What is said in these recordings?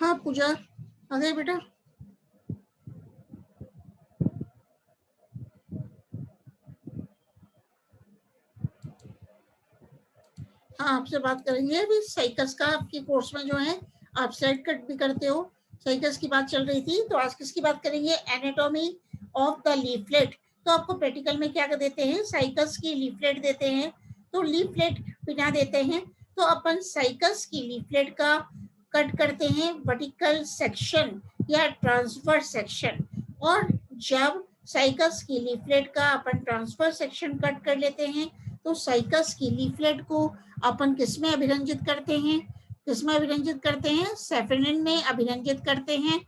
हाँ पूजा, आ गए बेटा। हाँ, आपसे बात करेंगे अभी साइकस का। आपके कोर्स में जो है आप स्लाइड कट भी करते हो। साइकस की बात चल रही थी, तो आज किसकी बात करेंगे? Anatomy of the leaflet. तो आपको प्रैक्टिकल में क्या देते हैं? साइकस की लीफलेट देते हैं। तो लीफलेट बिना देते हैं तो अपन साइकस की लीफलेट का कट करते हैं वर्टिकल सेक्शन या ट्रांसफर सेक्शन। और जब साइकस की लीफलेट का अपन ट्रांसफर सेक्शन कट कर लेते हैं तो साइकस की लीफलेट को अपन किसमें अभिरंजित करते हैं? किसमें अभिरंजित करते हैं? सेफिनिन में अभिरंजित करते हैं।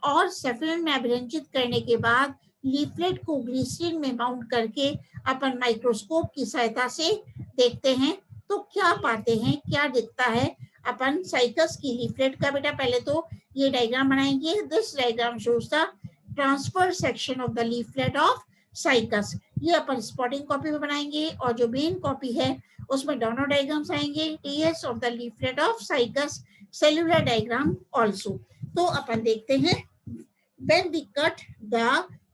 और सेफिनिन में अभिरंजित करने के बाद लीफलेट को ग्लिसरीन में माउंट करके अपन माइक्रोस्कोप की सहायता से देखते हैं तो क्या पाते हैं, क्या दिखता है अपन साइकस की लीफलेट का। बेटा पहले तो ये डायग्राम बनाएंगे। This diagram shows the transfer section of the leaflet of cycas. ये अपन स्पॉटिंग कॉपी में बनाएंगे और जो मेन कॉपी है उसमें दोनों डायग्राम्स आएंगे। TS of the leaflet of Cycas, cellular diagram also. तो अपन देखते हैं when we cut the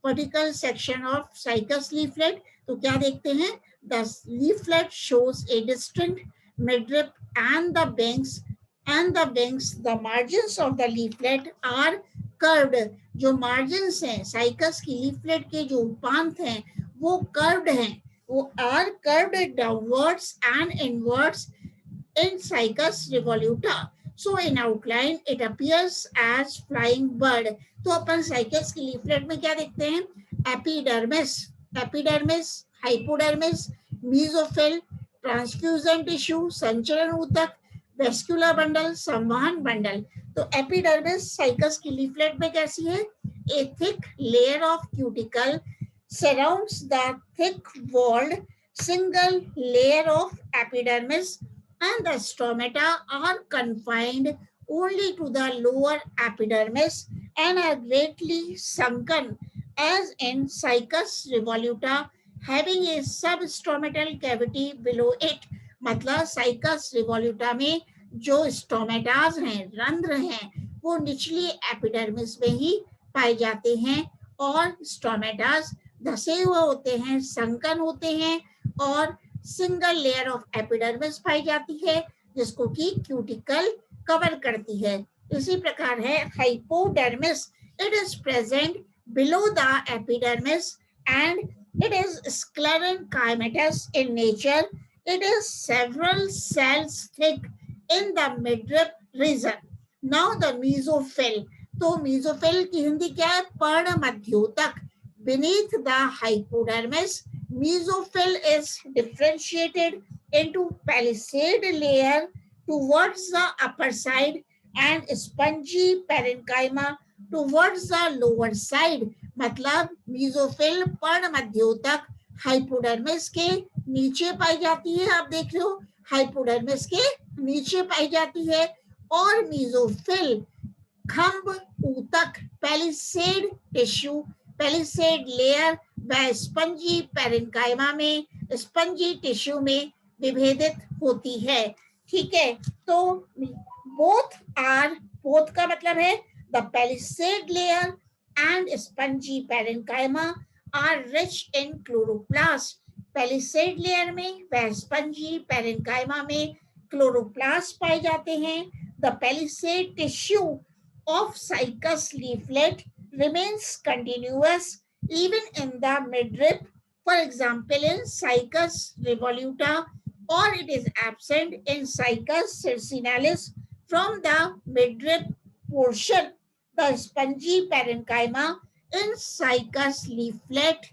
vertical section of cycas leaflet तो क्या देखते हैं? The leaflet shows a distinct midrib and the wings, the margins of the leaflet are curved। जो margins हैं साइकस की leaflet के जो उपांत हैं वो curved हैं, वो are curved downwards and inwards in Cycas revoluta. So in outline it appears as flying bird। तो अपन साइकस की लीफलेट में क्या देखते हैं? Epidermis, epidermis, hypodermis, mesophyll, transfusion tissue, संचरण ऊतक, वेस्कुलर बंडल, संवहन बंडल। तो एपिडर्मिस साइकस की लीफलेट में कैसी है? ए thick layer of cuticle surrounds the thick walled single layer of epidermis and the stomata are confined only to the lower epidermis and are greatly sunken as in Cycas revoluta having a substomatal cavity below it। मतलब cycas revoluta में जो stomatas हैं, रंध्र हैं, वो निचली epidermis में ही पाए जाते हैं और स्टोमेटाज धसे हुए होते हैं, संकन होते हैं और सिंगल लेयर ऑफ एपिडर्मिस पाई जाती है जिसको कि क्यूटिकल कवर करती है। इसी प्रकार है hypodermis. It is present below the epidermis and it is sclerenchymatous in nature। It is several cells thick in the midrib region। Now the mesophyll। तो mesophyll की हिंदी क्या है? पर्ण मध्योतक। Beneath the hypodermis, mesophyll is differentiated into palisade layer towards the upper side and spongy parenchyma towards the lower side। मतलब mesophyll पर्ण मध्योतक hypodermis के नीचे पाई जाती है। आप देख रहे हो हाइपोडर्मिस के नीचे पाई जाती है और मीजोफिल खंभ ऊतक पैलिसेड टिश्यू, पैलिसेड लेयर व स्पंजी पैरेन्काइमा में, स्पंजी टिश्यू में विभेदित होती है। ठीक है, तो बोथ का मतलब है the palisade layer and spongy parenchyma are rich in chloroplast। Palisade layer में व स्पंजी पैरेन्काइमा में क्लोरोप्लास्ट पाए जाते हैं। The palisade tissue of Cycas leaflet remains continuous even in the midrib, for example in Cycas revoluta, or it is absent in Cycas circinalis from the midrib portion। The spongy parenchyma in Cycas leaflet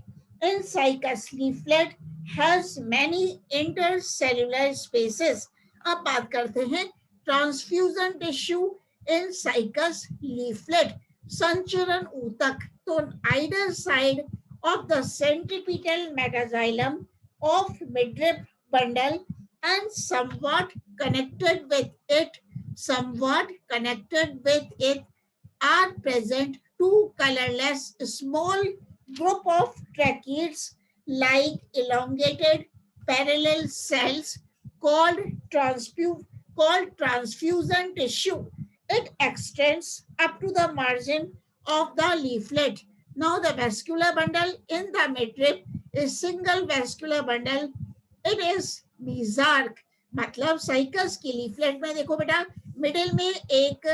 has many intercellular spaces। अब बात करते हैं transfusion tissue in cycas leaflet, संचरण ऊतक। तो आइडर side of the centripetal metaxylem of midrib bundle and somewhat connected with it are present two colorless small group of tracheids like elongated parallel cells called transfusion tissue। It extends up to the margin of the leaflet. Now the vascular bundle in the midrib is single vascular bundle. It is mesarc. मतलब cycas की leaflet में देखो बेटा middle में एक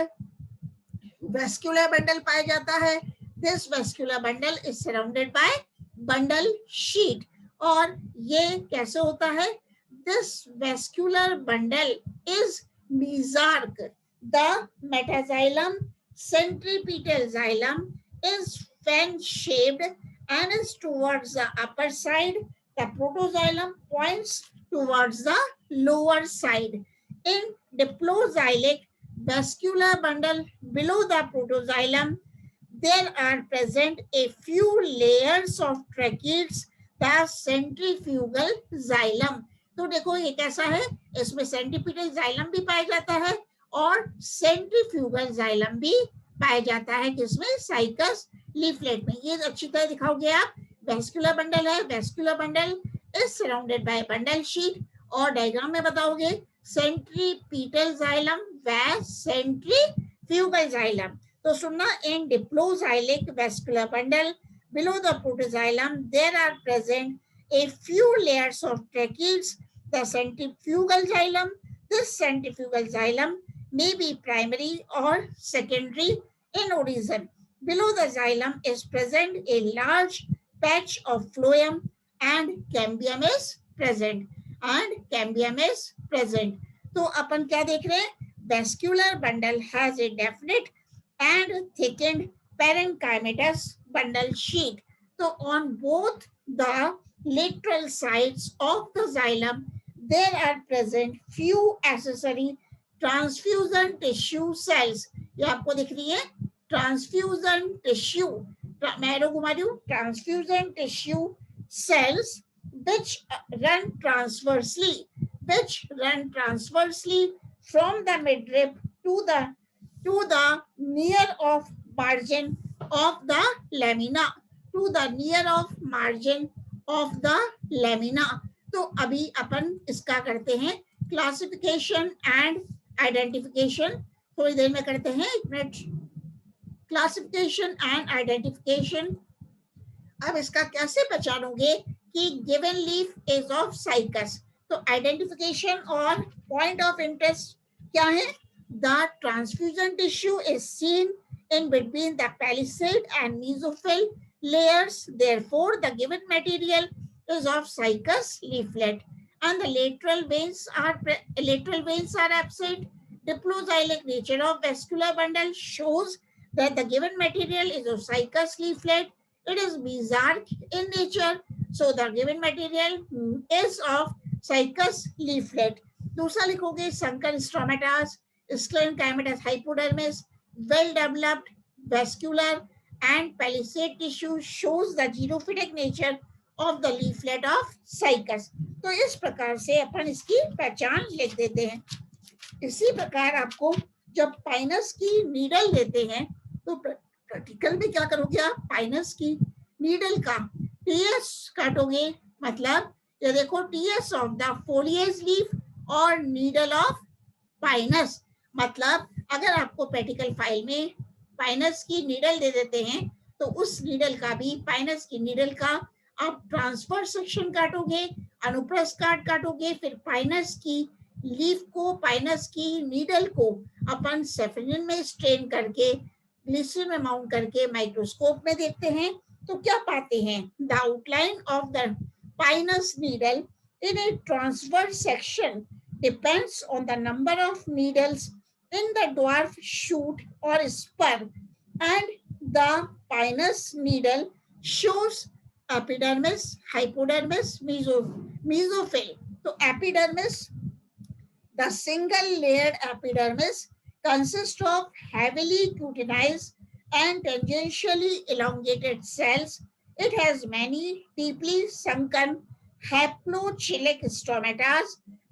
vascular bundle पाया जाता है. This vascular bundle is surrounded by bundle sheath. और ये कैसे होता है? This vascular bundle is mesarc. The metaxylem centripetal xylem is fan shaped and is towards the upper side. The protoxylem points towards the lower side. In diploxylic vascular bundle below the protoxylem, there are present a few layers of tracheids, the centrifugal xylem. तो देखो ये कैसा है, इसमें centripetal xylem भी पाया जाता है और सेंट्रीफ्यूगल जाइलम भी पाया जाता है किसमें? साइकस लीफलेट में. ये अच्छी तरह दिखाओगे आप. वेस्कुलर बंडल है, vascular bundle is surrounded by bundle sheath. और डायग्राम में बताओगे सेंट्रीपिटल जाइलम व सेंट्रीफ्यूगल जाइलम. तो सुनना, in diploxylic vascular bundle below the protoxylem there are present a few layers of tracheids, the centrifugal xylem. This centrifugal xylem may be primary or secondary in origin. Below the xylem is present a large patch of phloem and cambium is present. तो अपन क्या देख रहे हैं? Vascular bundle has a definite and thickened parenchymatous bundle sheet. So on both the lateral sides of the xylem, there are present few accessory transfusion tissue cells. ये आपको दिख रही है transfusion tissue. मैं एरो घुमा रही हूँ. Transfusion tissue cells which run transversely from the midrib to the near of margin of the lamina. तो अभी अपन इसका करते हैं क्लासिफिकेशन एंड आइडेंटिफिकेशन. थोड़ी देर में करते हैं, एक मिनट. Classification and identification. अब इसका कैसे पहचानोगे कि given leaf is of cycas? तो आइडेंटिफिकेशन और पॉइंट ऑफ इंटरेस्ट क्या है? The transfusion tissue is seen in between the palisade and mesophyll layers. Therefore, the given material is of Cycas leaflet, and the lateral veins are absent. Diploxylic nature of vascular bundle shows that the given material is of Cycas leaflet. It is mesarc in nature, so the given material is of Cycas leaflet. दूसरा लिखोगे संकर स्ट्रोमेटास, sclerenchymatous hypodermis, well developed vascular and palisade tissue shows the xerophytic nature of the leaflet of Cycas. तो इस प्रकार से अपन इसकी पहचान लिख देते हैं. इसी प्रकार आपको जब पाइनस की नीडल देते हैं तो प्रैक्टिकल में क्या करोगे आप? पाइनस की नीडल का टीएस काटोगे. मतलब ये देखो TS of the foliage leaf और नीडल ऑफ पाइनस. मतलब अगर आपको प्रैक्टिकल फाइल में पाइनस की नीडल दे देते हैं तो उस नीडल का भी, पाइनस की नीडल का आप ट्रांसफर सेक्शन काटोगे, अनुप्रस्थ काटोगे, फिर पाइनस की लीफ को, पाइनस की नीडल को अपन सेफेनिन में स्ट्रेन करके ग्लिसरीन में माउंट करके माइक्रोस्कोप में देखते हैं तो क्या पाते हैं? The outline of the Pinus needle in A transverse section depends on the number of needles in the dwarf shoot or spur, and the pinus needle shows epidermis, hypodermis, mesophyll. So epidermis, the single layered epidermis consists of heavily cutinized and tangentially elongated cells. It has many deeply sunken haplochilic stomata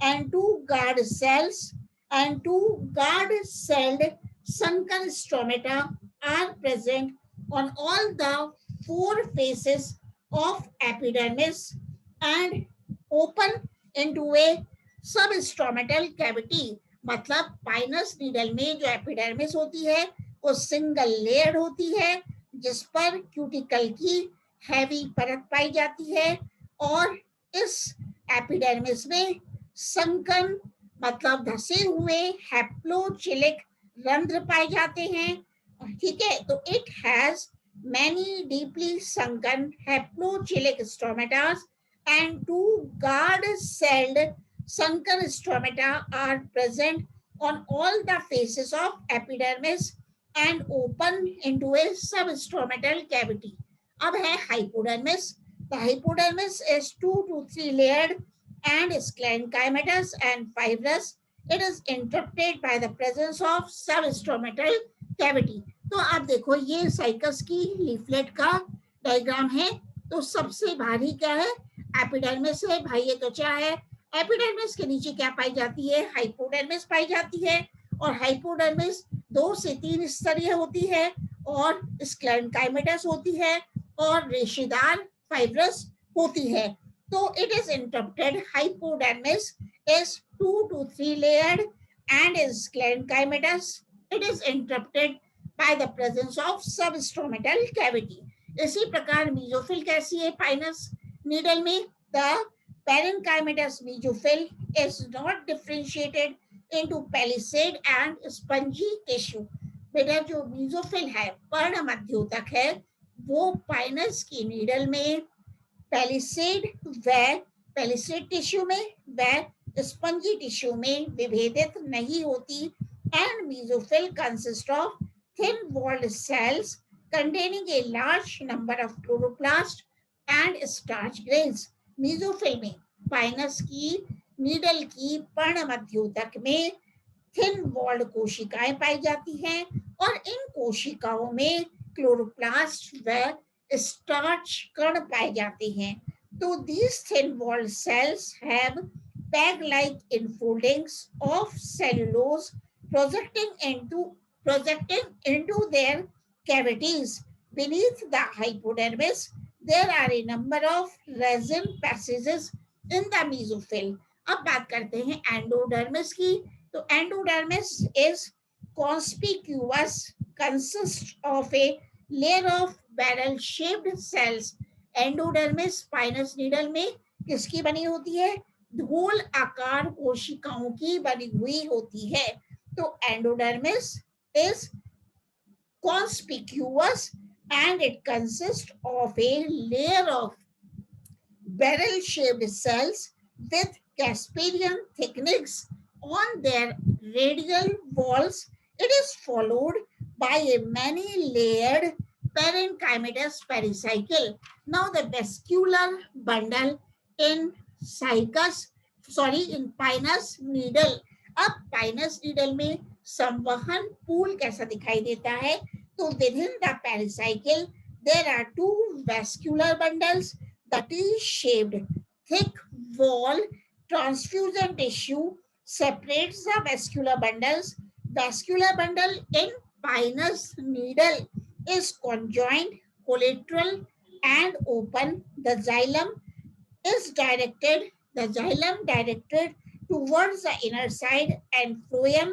and two guard cells, and two guard-celled sunken stomata are present on all the four faces of epidermis and open into a substomatal cavity. मतलब Pinus needle में जो epidermis होती है वो single layer होती है जिस पर क्यूटिकल की हैवी परत पाई जाती है और इस एपिडर्मिस में संकन मतलब धसे हुए हैप्लोचिलिक रंध्र पाए जाते हैं। ठीक है, तो it has many deeply sunken haplochilic stomata and two guard-celled sunken stomata are present on all the faces of epidermis and open into a substomatal cavity. अब है hypodermis. The hypodermis is 2 to 3 layered and sclerenchymatous and fibrous. It is interrupted by the presence of substomatal cavity. तो आप देखो ये cycas की leaflet का diagram है। तो सबसे भारी क्या है? एपिडर्मिस है, बाह्य त्वचा है। एपिडर्मिस के नीचे क्या पाई जाती है? हाइपोडर्मिस पाई जाती है और हाइपोडर्मिस 2 से 3 स्तरीय होती है और स्क्लेरेंकाइमेटस होती है और रेशेदार फाइब्रस होती है। तो it is interrupted hypodermis is 2 to 3 layered and is sclerenchymatous. It is interrupted by the presence of substomatal cavity. इसी प्रकार मीजोफिल कैसी है पाइनस नीडल में? The parenchymatous mesophil is not differentiated into palisade and spongy tissue. बेटा जो mesophyll है पर्ण मध्योतक है वो पाइनस की नीडल में पैलिसेड टिश्यू में व स्पंजी टिश्यू में विभेदित नहीं होती and mesophil consists of thin walled cells containing a large number of chloroplasts and starch grains. mesophil में पाइनस की नीडल की पर्ण मध्योतक में थिन वॉल्ड कोशिकाएं पाई जाती हैं और इन कोशिकाओं में क्लोरोप्लास्ट व स्टार्च कण पाए जाते हैं। तो these thin walled cells have bag like enfoldings of cellulose projecting into their cavities. Beneath the hypodermis there are a number of resin passages in the mesophil. अब बात करते हैं एंडोडर्मिस की। तो endodermis is conspicuous, consists of a layer of barrel shaped cells. Endodermis Pinus needle में किसकी बनी होती है? धूल आकार कोशिकाओं की बनी हुई होती है। तो endodermis is conspicuous and it consists of a layer of barrel shaped cells with Casparian thickness on their radial walls. It is followed by a many layered parenchymatous pericycle. Now the vascular bundle in Pinus needle. अब Pinus needle में संवहन pool कैसा दिखाई देता है? तो within the pericycle there are two vascular bundles. The T-shaped thick wall transfusion tissue separates the vascular bundles. Vascular bundle in Pinus needle is conjoined, collateral and open. The xylem directed towards the inner side and phloem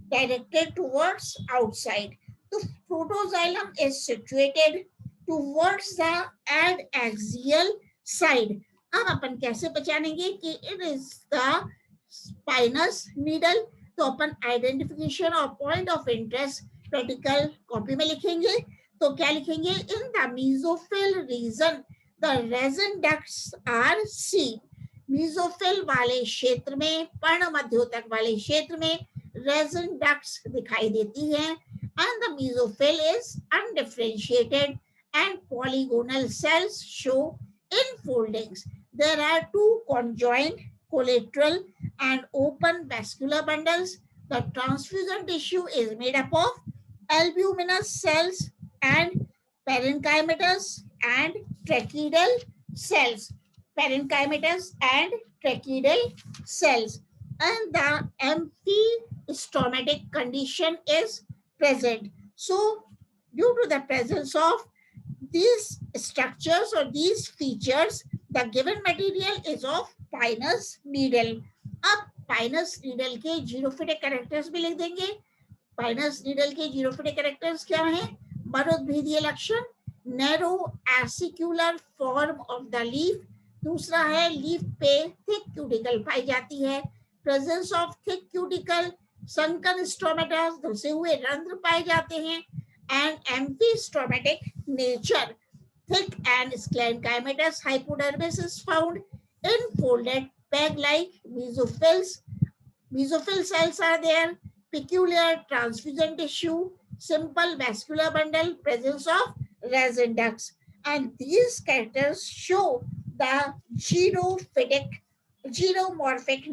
directed towards outside. The protoxylem is situated towards the adaxial side. अब अपन कैसे पहचानेंगे कि it is the spinous needle? तो अपन identification और point of interest practical copy में लिखेंगे। तो क्या लिखेंगे? In the mesophil region the resin ducts are seen. mesophil वाले क्षेत्र में पर्ण मध्योतक वाले क्षेत्र में resin ducts दिखाई देती हैं and the mesophil is undifferentiated and polygonal cells show enfoldings. There are two conjoined, collateral and open vascular bundles. The transfusion tissue is made up of albuminous cells and parenchymatous and tracheidal cells. Parenchymatous and tracheidal cells. And the empty stomatic condition is present. So, due to the presence of these structures or these features, the given material is of Pinus needle. अब Pinus needle के xerophytic characters भी लिख देंगे। Pinus needle के xerophytic characters क्या हैं? मरुद्भिदीय लक्षण, narrow acicular form of the leaf. दूसरा है लीफ पे थिक क्यूटिकल पाई जाती है, presence of thick cuticle, sunken stomata, धसे हुए रंध्र पाए जाते हैं, and amphistomatic nature. Thick and sclerenchymatous hypodermis is found in folded bag-like mesophils. Mesophyll cells are there. Peculiar transfusion tissue, simple vascular bundle, presence of resin ducts, and these characters show the xeromorphic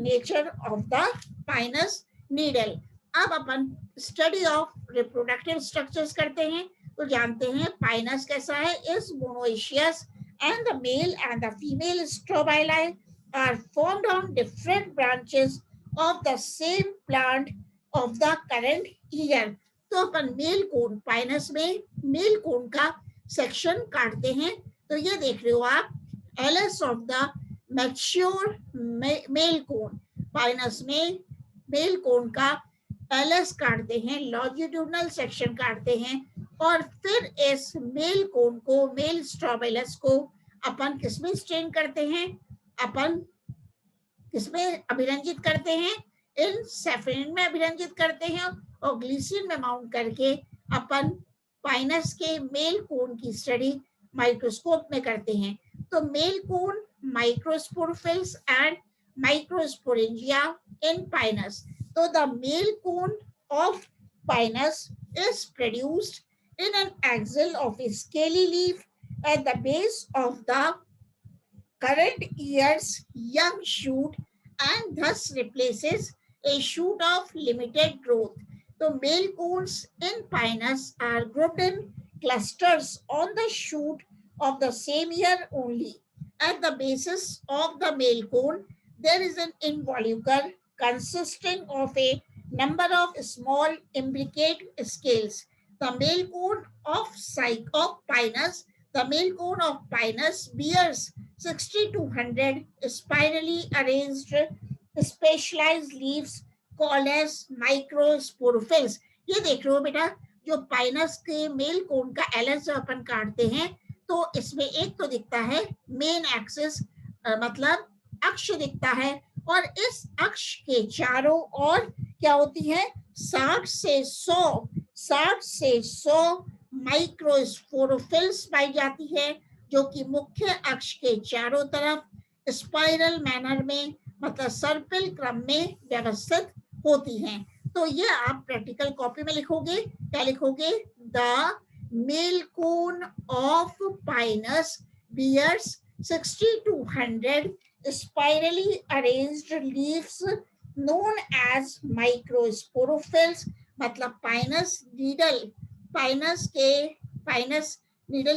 nature of the pinus needle. अब अपन study of reproductive structures करते हैं। तो जानते हैं Pinus कैसा है, is monoecious and the male and the female strobili are formed on different branches of the same plant of the current year. तो अपन male cone, Pinus में मेल कोन का सेक्शन काटते हैं। तो ये देख रहे हो आप, LS of the mature male cone, Pinus में मेल कोन का एलएस काटते हैं, लॉन्जिट्यूडनल सेक्शन काटते हैं, और फिर इस मेल कोन को, मेल स्ट्रोबिलस को अपन किसमें स्ट्रेन करते हैं, अपन किसमें अभिरंजित करते हैं, इन सैफरिन में अभिरंजित करते हैं, और ग्लिसरीन में माउंट करके अपन पाइनस के मेल कोन की स्टडी माइक्रोस्कोप में करते हैं। तो male cone, microsporophylls and microsporangia in Pinus. तो the male cone of Pinus is produced in an axil of a scaly leaf at the base of the current year's young shoot and thus replaces a shoot of limited growth. So male cones in pinus are grouped in clusters on the shoot of the same year only. At the basis of the male cone, there is an involucre consisting of a number of small imbricate scales. The male cone of pinus, the male cone of pinus bears 60 to 100 spirally arranged specialized leaves called as microsporophylls. ये देख रहे हो बेटा, जो Pinus के male cone का LS जब अपन काटते हैं तो इसमें एक तो दिखता है मेन एक्सिस, मतलब अक्ष दिखता है, और इस अक्ष के चारों ओर क्या होती है, 60 से 100 माइक्रोस्पोरोफिल्स पाई जाती है, जो कि मुख्य अक्ष के चारों तरफ स्पाइरल मैनर में, मतलब सर्पिल क्रम में व्यवस्थित होती हैं। तो ये आप प्रैक्टिकल कॉपी में लिखोगे, क्या लिखोगे, the male cone of Pinus bears 60 to 100 spirally arranged leaves known as microsporophylls। मतलब पाइनस नीडल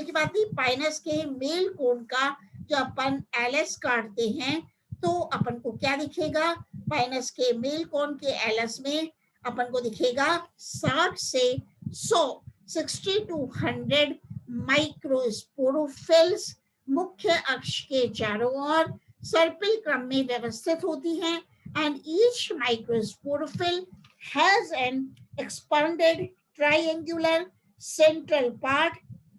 की बात नहीं, पाइनस के मेल कोन का जो अपन एलएस काटते हैं तो अपन को क्या दिखेगा, पाइनस के मेल कोन के एलएस में अपन को दिखेगा 60 से 100 60 to 100 माइक्रोस्पोरोफिल्स मुख्य अक्ष के चारों ओर सर्पिल क्रम में व्यवस्थित होती हैं, and each microsporophyll has an expanded triangular central part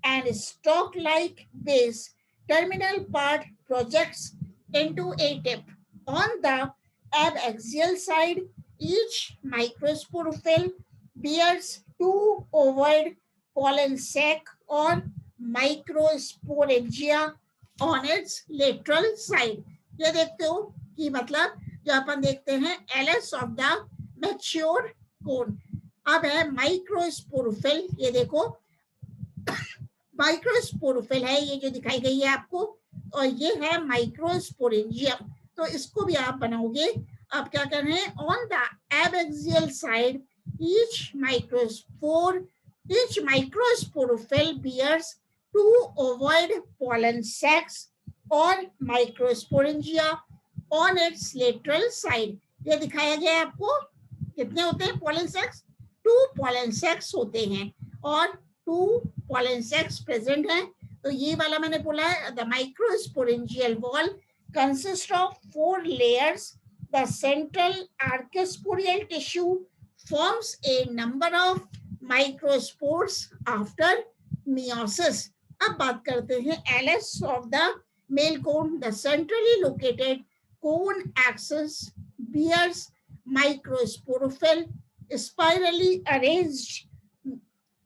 and stalk-like base. Terminal part projects into a tip. On the abaxial side, each microsporophyll bears two ovoid pollen sac or microsporangia on its lateral side. ये देखते हो कि मतलब जो अपन देखते हैं LS of the mature कोन। अब है माइक्रोस्पोरोफिल, ये देखो माइक्रोस्पोरोफिल है, ये जो दिखाई गई है आपको, और ये है माइक्रोस्पोरेंजियम। तो इसको भी आप बनाओगे। अब क्या कर रहे हैं, on the abaxial side each microsporophyll bears two ovoid pollen sacs or microsporangia on its lateral side. ये दिखाया गया है आपको, कितने होते हैं pollen sacs, 2 pollen sacs होते हैं और 2 pollen sacs present हैं। तो ये वाला मैंने बोला है, the microsporangial wall consists of 4 layers The central archosporial tissue forms a number of microspores after meiosis. अब बात करते हैं LS of the male cone. The centrally located cone axis bears microsporophyll. Spirally arranged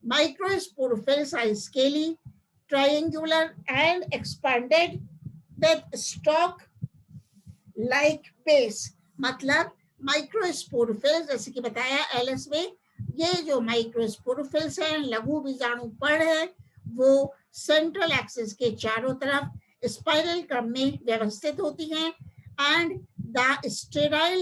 microsporophylls are scaly, triangular, and expanded with stalk like base. मतलब microsporophylls जैसे कि बताया LS में, ये जो माइक्रोस्पोरोफिल्स हैं, लघु बीजाणु पड़ है, वो सेंट्रल एक्सिस के चारों तरफ स्पाइरल क्रम में व्यवस्थित होती हैं. And the sterile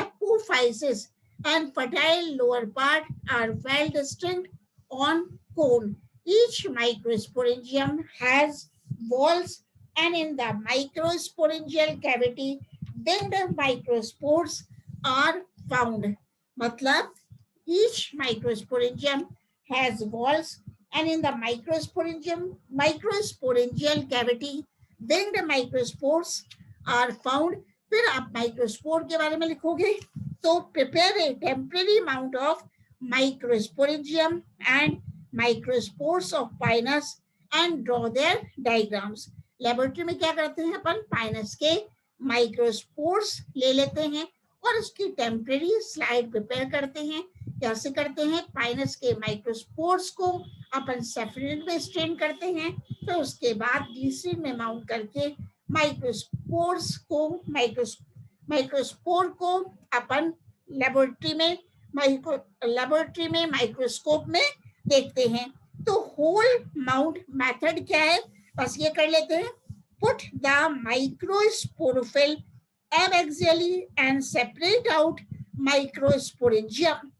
apophysis and fertile lower part are well distinct on cone. Each microsporangium has walls, and in the microsporangial cavity winged microspores are found. मतलब each microsporangium has walls, and in the microsporangial cavity winged microspores are found. फिर आप microspore के बारे में लिखोगे तो prepare a temporary amount of microsporangium and microspores of pinus and draw their diagrams. Laboratory में क्या करते हैं अपन, पाइनस के माइक्रोस्पोर्स ले लेते हैं और उसकी टेम्परेरी स्लाइड प्रिपेयर करते हैं. कैसे करते हैं, पाइनस के माइक्रोस्पोर्स को अपन सेफ्रिन में स्ट्रेन करते हैं, तो उसके बाद ग्लिसरीन में माउंट करके माइक्रोस्पोर को अपन लेबोरेटरी में माइक्रोस्कोप में देखते हैं. तो होल माउंट मेथड क्या है, बस ये कर लेते हैं. Put the microsporophyll abaxially and separate out microsporangium,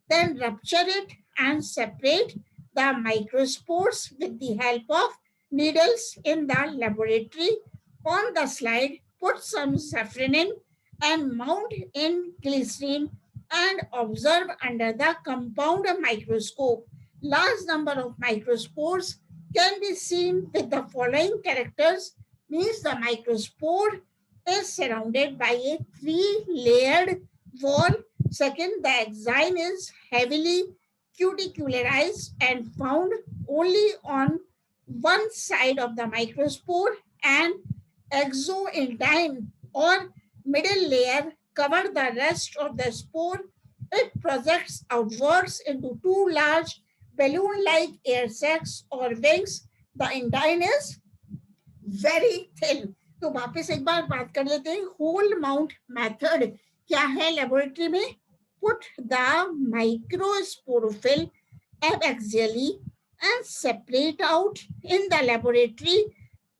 then rupture it and separate the microspores with the help of needles in the laboratory. On the slide, put some safranin and mount in glycerine and observe under the compound microscope. Large number of microspores can be seen with the following characters. Means the microspore is surrounded by a 3-layered wall. Second, the exine is heavily cuticularized and found only on one side of the microspore, and exoendine or middle layer cover the rest of the spore. It projects outwards into 2 large balloon-like air sacs or wings. The endine is very thin. तो वापस एक बार बात कर लेते हैं. Whole mount method क्या है laboratory में? Put the microsporophyll abaxially and separate out in the laboratory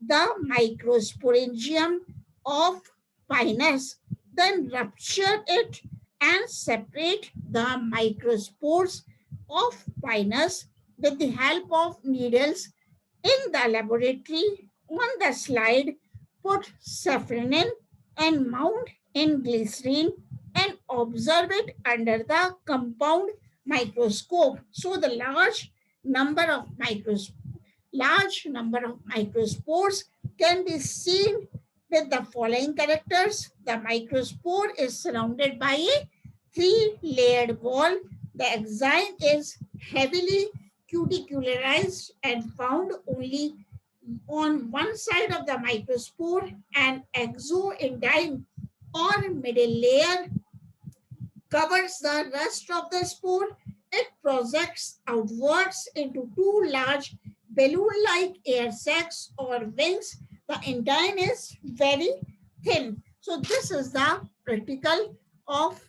the microsporangium of pinus, then rupture it and separate the microspores of pinus with the help of needles in the laboratory. On the slide, put safranin and mount in glycerine and observe it under the compound microscope. So the large number of microspores can be seen with the following characters. The microspore is surrounded by a 3-layered wall. The exine is heavily cuticularized and found only on one side of the microspore, and exoendine or middle layer covers the rest of the spore. It projects outwards into 2 large balloon-like air sacs or wings. The endine is very thin. So this is the practical of